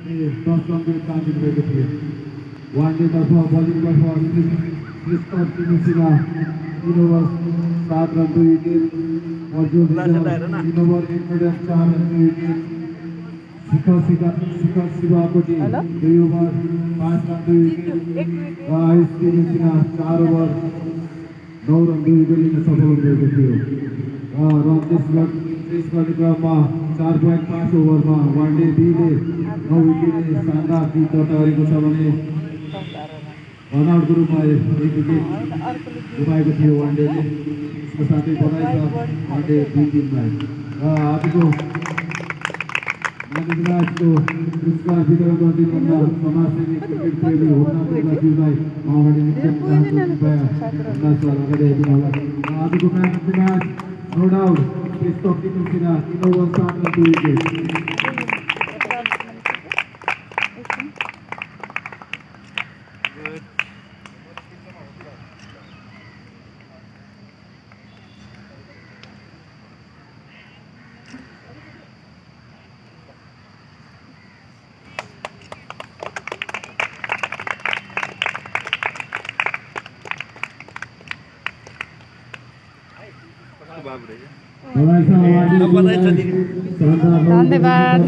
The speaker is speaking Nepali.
10 रनको टार्गेट गरेको थियो। वानडेतर्फ बलिङतर्फ Christopher Timsina 3 over 7 run 2 wicket. Arjun 3 over 1 minute 4 run 2 wicket. Shikhar Shivakoti 2 over 5 run 2 wicket. Ayush Timsina 4 over 9 run 2 wicket लिन सफल हुनुभएको थियो। रन त्यस गर्ने क्रममा 4.5 ओभरमा वानडे बीले 9 विकेटले शानदार जित दर्ता गरेको छ भने रनआउटको रूपमा 1 विकेट गुमाएको थियो वानडेले। यसको साथै बधाई छ वानडे बी टिमलाई। आजको म्याचको पुरस्कार वितरण गरिदिनुभन्दा समाजसेवी क्रिकेट प्रेमी हुर्नाज्यूलाई अगाडि आजको match no doubt Christopher Timsina 3 over 7 run 2 wicket. धन्यवाद।